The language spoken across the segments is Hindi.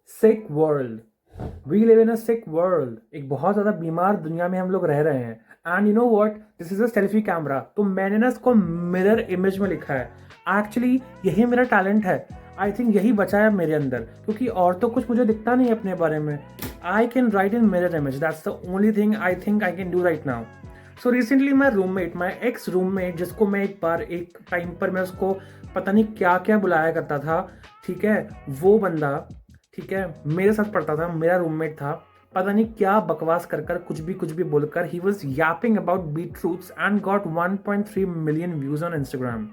Sick world, we live in a sick world. एक बहुत ज़्यादा बीमार दुनिया में हम लोग रह रहे हैं। And you know what, this is a selfie camera. तो मैंने ना इसको मिरर इमेज में लिखा है। एक्चुअली यही मेरा टैलेंट है। आई थिंक यही बचा है मेरे अंदर, क्योंकि और तो कुछ मुझे दिखता नहीं है अपने बारे में। I can write in mirror image, that's the only thing I think I can do right now. So recently my roommate, my x roommate, जिसको मैं एक बार एक टाइम पर मैं उसको पता नहीं क्या क्या बुलाया करता था, ठीक है, वो बंदा, ठीक है, मेरे साथ पढ़ता था, मेरा रूममेट था। पता नहीं क्या बकवास कर कर कुछ भी बोलकर ही was yapping about beetroots and got 1.3 million views on Instagram.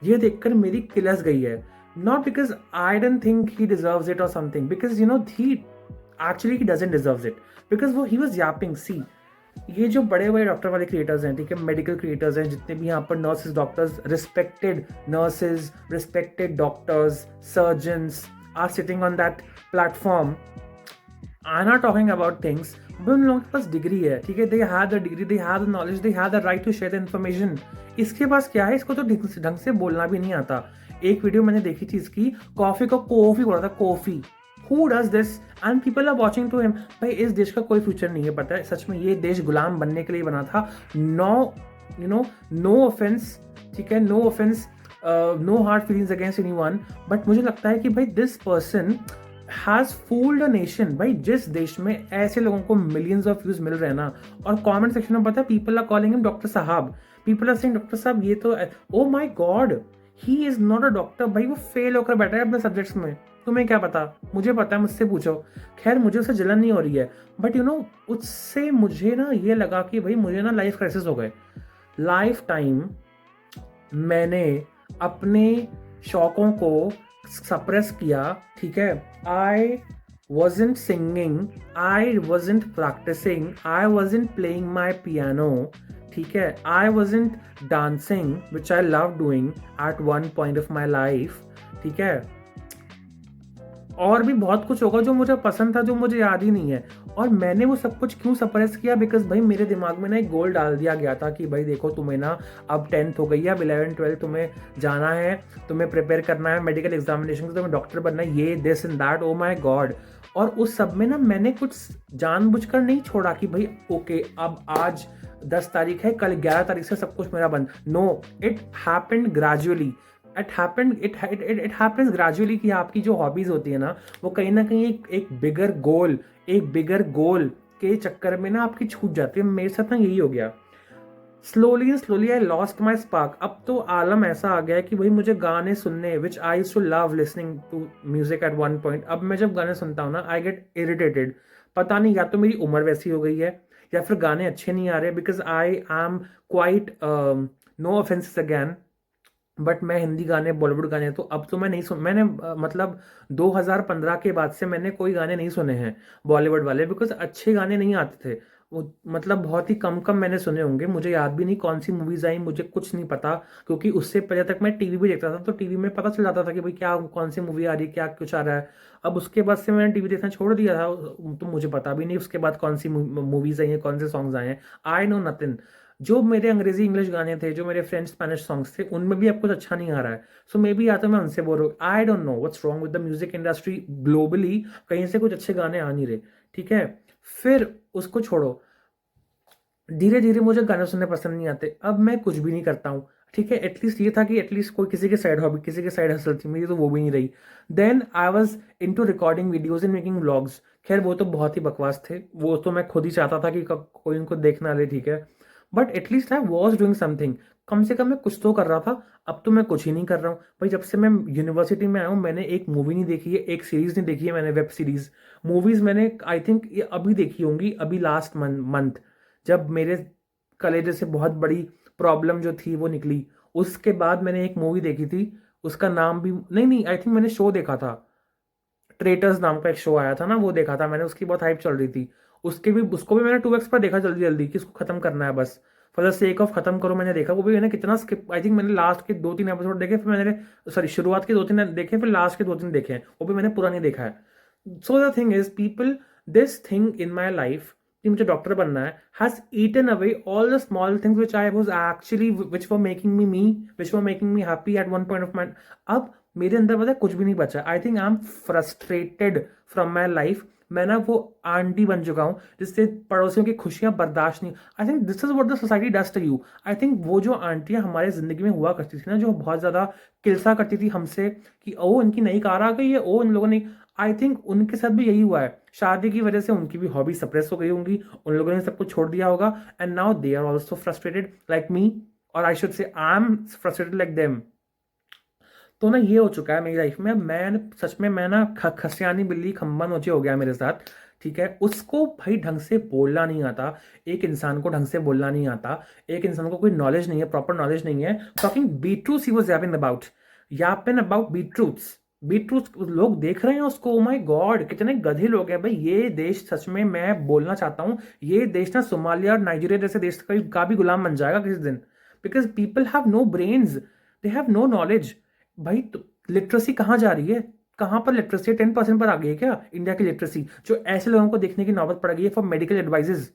ये देखकर मेरी किलस गई है। Not because I don't think he deserves it और something, because you know he actually he doesn't deserves it, because वो ही वॉज यापिंग। सी, ये जो बड़े बड़े डॉक्टर वाले क्रिएटर्स हैं, ठीक है, मेडिकल क्रिएटर्स हैं, जितने भी यहाँ पर nurses, doctors, respected nurses, respected doctors, surgeons are sitting on that platform. I am not talking about things, but उन लोगों के पास डिग्री है, ठीक है, they have the degree, they have the knowledge, they have the right to share the information. इसके पास क्या है, इसको तो ढंग से बोलना भी नहीं आता। एक वीडियो मैंने देखी थी इसकी, कॉफी को कॉफी बोला था, coffee. Who does this and people are watching to him. भाई इस देश का कोई फ्यूचर नहीं है, पता है, सच में ये देश गुलाम बनने के लिए बना था। No, you know, no offence, ठीक है, no offence, no hard feelings against anyone, but मुझे लगता है कि भाई this person has fooled a nation. भाई जिस देश में ऐसे लोगों को मिलियंस ऑफ व्यूज मिल रहे हैं ना, और कमेंट सेक्शन में पता है people are calling him doctor साहब, पीपल आर सेइंग डॉक्टर साहब, ये तो oh my god, he is not a doctor. भाई वो फेल होकर बैठा है अपने सब्जेक्ट्स में। तुम्हें क्या पता, मुझे पता है, मुझसे पूछो। खैर मुझे उससे जलन नहीं हो रही है, बट यू नो उससे मुझे ना ये लगा कि भाई मुझे ना लाइफ क्राइसिस हो गए। लाइफ टाइम मैंने अपने शौकों को सप्रेस किया, ठीक है। आई wasn't singing, I wasn't practicing, I wasn't playing my piano, ठीक है, I wasn't dancing, which I love doing at one point of my life, ठीक है। और भी बहुत कुछ होगा जो मुझे पसंद था, जो मुझे याद ही नहीं है। और मैंने वो सब कुछ क्यों सप्रेस किया, बिकॉज भाई मेरे दिमाग में ना एक गोल डाल दिया गया था कि भाई देखो तुम्हें ना अब 10th हो गई है, अब 11th 12th तुम्हें जाना है, तुम्हें प्रिपेयर करना है मेडिकल एग्जामिनेशन, तुम्हें डॉक्टर बनना है, ये this and that, oh my god. और उस सब में ना मैंने कुछ जानबूझकर नहीं छोड़ा कि भाई ओके अब आज 10 तारीख है, कल 11 तारीख से सब कुछ मेरा बंद। No, it happened gradually. It happens gradually कि आपकी जो हॉबीज होती है ना, वो कहीं ना कहीं एक बिगर गोल के चक्कर में ना आपकी छूट जाती है। मेरे साथ ना यही हो गया। Slowly and slowly I lost my spark. अब तो आलम ऐसा आ गया है कि भाई मुझे गाने सुनने, which I used to love listening to music at one point, अब मैं जब गाने सुनता हूँ ना आई गेट इरिटेटेड। पता नहीं, या तो मेरी उम्र वैसी हो गई है, या फिर गाने अच्छे नहीं आ रहे, because I am quite, no offences again, but मैं हिंदी गाने, बॉलीवुड गाने तो अब तो मैं नहीं सुन, मैंने मतलब 2015 के बाद से मैंने कोई गाने नहीं सुने हैं बॉलीवुड वाले, बिकॉज अच्छे गाने नहीं आते थे वो, मतलब बहुत ही कम कम मैंने सुने होंगे। मुझे याद भी नहीं कौन सी मूवीज आई, मुझे कुछ नहीं पता, क्योंकि उससे पहले तक मैं टीवी भी देखता था, तो टीवी में पता चल जाता था कि भाई क्या कौन सी मूवी आ रही है, क्या कुछ आ रहा है। अब उसके बाद से मैंने टीवी देखना छोड़ दिया था, तो मुझे पता भी नहीं उसके बाद कौन सी मूवीज आई हैं, कौन से सॉन्ग्स आए हैं। I know nothing. जो मेरे अंग्रेजी इंग्लिश गाने थे, जो मेरे फ्रेंच स्पेनिश सॉन्ग्स थे, उनमें भी अब कुछ अच्छा नहीं आ रहा है। सो मे बी या तो मैं उनसे बोल रहा हूँ, I don't know what's wrong with the music industry globally, कहीं से कुछ अच्छे गाने आ नहीं रहे, ठीक है। फिर उसको छोड़ो, धीरे धीरे मुझे गाने सुनने पसंद नहीं आते, अब मैं कुछ भी नहीं करता हूँ, ठीक है। एटलीस्ट ये था कि एटलीस्ट कोई किसी के साइड हॉबी, किसी के साइड हसल थी, मेरी तो वो भी नहीं रही। Then I was into recording videos and making vlogs. खैर वो तो बहुत ही बकवास थे, वो तो मैं खुद ही चाहता था कि कोई उनको देखना ले, ठीक है, but at least I was doing something. कम से कम मैं कुछ तो कर रहा था। अब तो मैं कुछ ही नहीं कर रहा हूँ भाई। जब से मैं यूनिवर्सिटी में आया हूँ, मैंने एक मूवी नहीं देखी है, एक सीरीज नहीं देखी है मैंने, वेब सीरीज। मूवीज मैंने आई थिंक ये अभी देखी होंगी, अभी लास्ट मंथ, जब मेरे कलेजे से बहुत बड़ी प्रॉब्लम जो थी वो निकली, उसके बाद मैंने एक मूवी देखी थी। उसका नाम भी नहीं, आई थिंक मैंने शो देखा था, ट्रेटर्स नाम का एक शो आया था ना, वो देखा था मैंने, उसकी बहुत हाइप चल रही थी। उसको भी मैंने 2x पर देखा जल्दी जल्दी, कि इसको खत्म करना है बस, फॉर द सेक ऑफ खत्म करो। मैंने देखा वो भी, मैंने कितना स्किप, आई थिंक मैंने लास्ट के 2-3 एपिसोड देखे, फिर मैंने, सॉरी, शुरुआत के 2-3 देखे, फिर लास्ट के 2-3 देखे हैं, वो भी मैंने पूरा नहीं देखा है। So the thing is people, this thing in my life कि मुझे डॉक्टर बनना है, has eaten away all the small things which I was actually, which were making me, which were making me happy at one point of my. अब मेरे अंदर पता है कुछ भी नहीं बचा। I think I am frustrated from my life. मैं ना वो आंटी बन चुका हूँ जिससे पड़ोसियों की खुशियां बर्दाश्त नहीं। I think this is what the society does to you. I think वो जो आंटियां हमारे जिंदगी में हुआ करती थी ना, जो बहुत ज्यादा किलसा करती थी हमसे कि ओ इनकी नई कार आ गई है, ओ इन लोगों ने, आई थिंक उनके साथ भी यही हुआ है। शादी की वजह से उनकी भी हॉबी सप्रेस हो गई होंगी, उन लोगों ने सब कुछ छोड़ दिया होगा, and now they are also frustrated like me, और I should say I am frustrated like them. तो ना ये हो चुका है मेरी लाइफ में। मैं सच में, मैं ना खसियानी बिल्ली खम्बा नोचे हो गया मेरे साथ। ठीक है, उसको भाई ढंग से बोलना नहीं आता। एक इंसान को ढंग से बोलना नहीं आता। एक इंसान को कोई नॉलेज नहीं है, प्रॉपर नॉलेज नहीं है। Talking beetroots he was yapping about, yapping about beetroots. Beetroots लोग देख रहे हैं उसको, ओ माय गॉड कितने गधे लोग हैं भाई। ये देश सच में, मैं बोलना चाहता हूँ, ये देश ना सोमालिया और नाइजीरिया जैसे देश का भी गुलाम बन जाएगा किसी दिन। Because people have no brains, they have no knowledge. भाई तो लिटरेसी कहाँ जा रही है? कहाँ पर लिटरेसी? 10% पर आ गई है क्या इंडिया की लिटरेसी? जो ऐसे लोगों को देखने की नौबत पड़ गई है फॉर मेडिकल एडवाइजेज।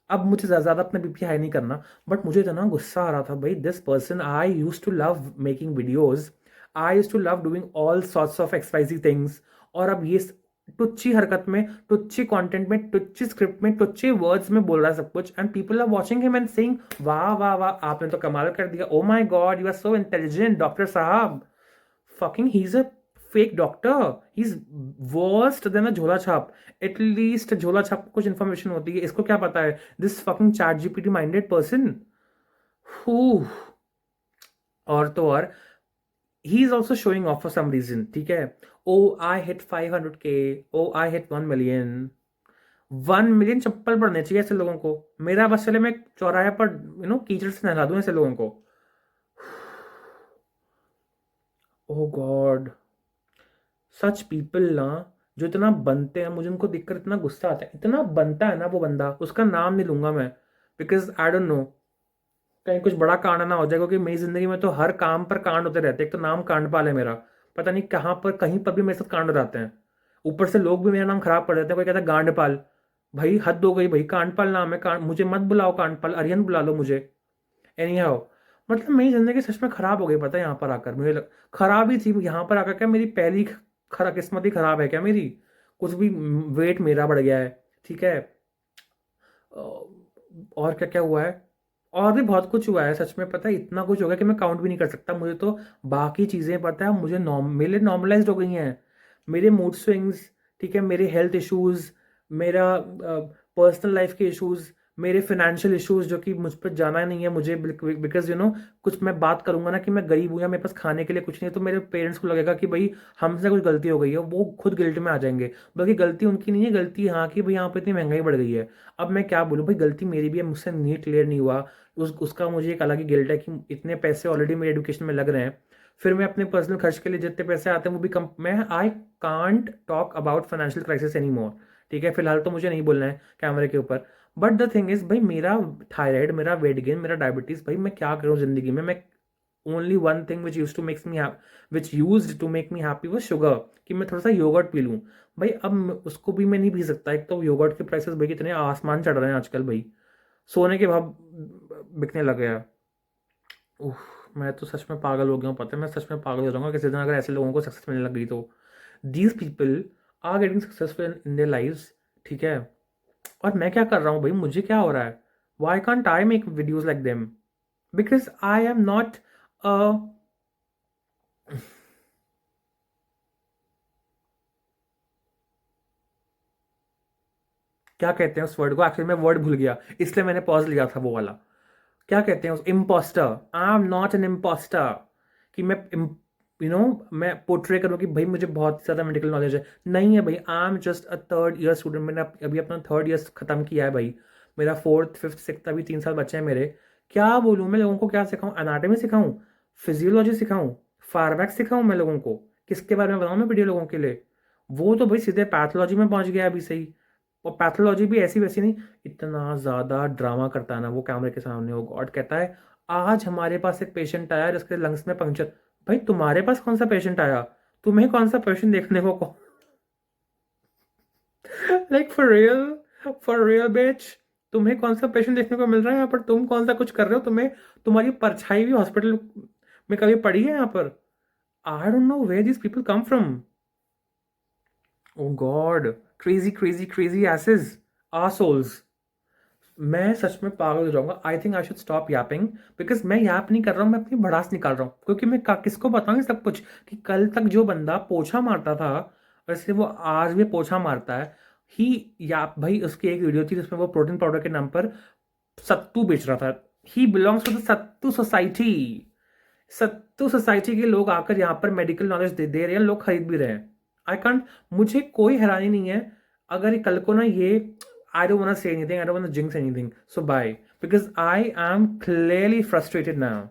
अब मुझे ज्यादा अपना बीपी हाई नहीं करना, बट मुझे इतना गुस्सा आ रहा था भाई। This person, I use to love making videos, I use to love doing all sorts of XYZ things, और अब ये टुच्ची हरकत में, टुच्ची कंटेंट में, टुच्ची स्क्रिप्ट में, टुच्ची वर्ड्स में बोल रहा है सब कुछ, and people are watching him and saying वाह वाह वाह, आपने तो कमाल कर दिया, oh my god you are so intelligent doctor साहब। fucking he's a fake doctor. He's worse than a झोला छाप। एटलीस्ट झोला छाप कुछ इन्फॉर्मेशन होती है, इसको क्या पता है? This fucking ChatGPT minded person. और तो और, he is also showing off for some reason. ठीक है, oh I hit 500K, oh I hit 1 मिलियन। 1 मिलियन चप्पल पड़ने चाहिए ऐसे लोगों को। मेरा बस चले मैं चौराहे पर कीचड़ से नहला दूं ऐसे लोगों को। ओ गॉड, सच पीपल ना, जो इतना बनते हैं, मुझे उनको देखकर इतना गुस्सा आता है। इतना बनता है ना वो बंदा, उसका नाम नहीं लूंगा मैं, बिकॉज आई डोंट नो कहीं कुछ बड़ा कांड ना हो जाए, क्योंकि मेरी जिंदगी में तो हर काम पर कांड होते रहते हैं। एक तो नाम कांडपाल है मेरा, पता नहीं कहाँ पर कहीं पर भी मेरे साथ कांड हो जाते हैं। ऊपर से लोग भी मेरा नाम खराब कर देते हैं, कोई कहता है गांडपाल। भाई हद हो गई भाई, कांडपाल नाम है, मुझे मत बुलाओ कांडपाल, अरियन बुला लो मुझे। एनी हाउ, मतलब मेरी जिंदगी सच में खराब हो गई पता है यहाँ पर आकर। खराब ही थी यहाँ पर आकर। क्या मेरी पहली किस्मत ही खराब है क्या मेरी? कुछ भी, वेट मेरा बढ़ गया है। ठीक है, और क्या क्या हुआ है? और भी बहुत कुछ हुआ है सच में, पता है इतना कुछ हो गया कि मैं काउंट भी नहीं कर सकता। मुझे तो बाकी चीज़ें पता है, मुझे मेरे नॉर्मलाइज हो गई हैं। मेरे मूड स्विंग्स, ठीक है, मेरे हेल्थ इश्यूज, मेरा पर्सनल लाइफ के इश्यूज, मेरे फाइनेंशियल इश्यूज, जो कि मुझ पर जाना नहीं है मुझे, बिकॉज कुछ मैं बात करूंगा ना कि मैं गरीब हूँ या मेरे पास खाने के लिए कुछ नहीं है, तो मेरे पेरेंट्स को लगेगा कि भाई हमसे कुछ गलती हो गई है, वो खुद गिल्ट में आ जाएंगे। बल्कि गलती उनकी नहीं है, गलती यहाँ की, भाई यहाँ पे इतनी महंगाई बढ़ गई है। अब मैं क्या बोलूँ भाई, गलती मेरी भी है, मुझसे नीट क्लियर नहीं हुआ, उसका मुझे एक अलग ही गिल्ट है कि इतने पैसे ऑलरेडी मेरे एजुकेशन में लग रहे हैं। फिर मैं अपने पर्सनल खर्च के लिए जितने पैसे आते हैं वो भी कम। मैं I can't talk about financial crisis any more. ठीक है, फिलहाल तो मुझे नहीं बोलना है कैमरे के ऊपर। बट द थिंग इज भाई, मेरा थायराइड, मेरा वेट गेन, मेरा डायबिटीज, भाई मैं क्या करूँ जिंदगी में? मैं only one thing which use to makes me which use to make me happy वो शुगर, कि मैं थोड़ा सा योगर्ट पी लूँ। भाई अब उसको भी मैं नहीं पी सकता। एक तो योगर्ट के प्राइसेस भाई कितने आसमान चढ़ रहे हैं आजकल भाई, सोने के भाव बिकने लगे हैं। उफ, मैं तो सच में पागल हो गया हूँ पता है। मैं सच में पागल हो जाऊंगा किसी दिन अगर ऐसे लोगों को सक्सेस मिलने लग गई तो। These people are getting successful in their lives. ठीक है, और मैं क्या कर रहा हूँ भाई? मुझे क्या हो रहा है? Why can't I make videos like them? Because I am not क्या कहते हैं उस वर्ड को? एक्चुअली मैं वर्ड भूल गया, इसलिए मैंने पॉज लिया था वो वाला। क्या कहते हैं उस, impostor. I am not an impostor कि मैं मैं पोर्ट्रे करूँ कि भाई मुझे बहुत ज़्यादा मेडिकल नॉलेज है। नहीं है भाई, I am just a 3rd year student. मैंने अभी अपना 3rd ईयर ख़त्म किया है भाई। मेरा 4th 5th 6th अभी 3 साल बचे हैं मेरे। क्या बोलूँ मैं लोगों को? क्या सिखाऊँ? एनाटॉमी सिखाऊँ? फिजियोलॉजी सिखाऊँ? फार्मैक्स सिखाऊँ मैं लोगों को? किसके बारे में बताऊँ मैं वीडियो लोगों के लिए? वो तो भाई सीधे पैथोलॉजी में पहुंच गया अभी से ही। और पैथोलॉजी भी ऐसी वैसी नहीं, इतना ज़्यादा ड्रामा करता है ना वो कैमरे के सामने। वो गॉड कहता है आज हमारे पास एक पेशेंट आया जिसके लंग्स में पंक्चर। भाई तुम्हारे पास कौन सा पेशेंट आया? तुम्हें कौन सा पेशेंट देखने को लाइक फॉर रियल बेच, तुम्हें कौन सा पेशेंट देखने को मिल रहा है यहाँ पर? तुम कौन सा कुछ कर रहे हो? तुम्हें तुम्हारी परछाई भी हॉस्पिटल में कभी पड़ी है यहाँ पर? I don't know where these people come from. Oh God, crazy, crazy, crazy asses, assholes. मैं सच में पागल हो जाऊंगा. आई think I should stop Yaping, because मैं याप नहीं कर रहा हूँ, मैं अपनी भड़ास निकाल रहा हूँ. क्योंकि मैं किसको बताऊँ ये सब कुछ, कि कल तक जो बंदा पोछा मारता था वैसे वो आज भी पोछा मारता है. ही याप भाई, उसकी एक वीडियो थी जिसमें वो प्रोटीन पाउडर के नाम पर सत्तू बेच रहा था. He belongs to the sattu society. सत्तू सोसाइटी के लोग आकर यहाँ पर मेडिकल नॉलेज दे रहे हैं, लोग खरीद भी रहे हैं. आई कांट, मुझे कोई हैरानी नहीं है अगर ये कल को ना ये, I don't want to say anything, I don't want to jinx anything, so bye, because I am clearly frustrated now.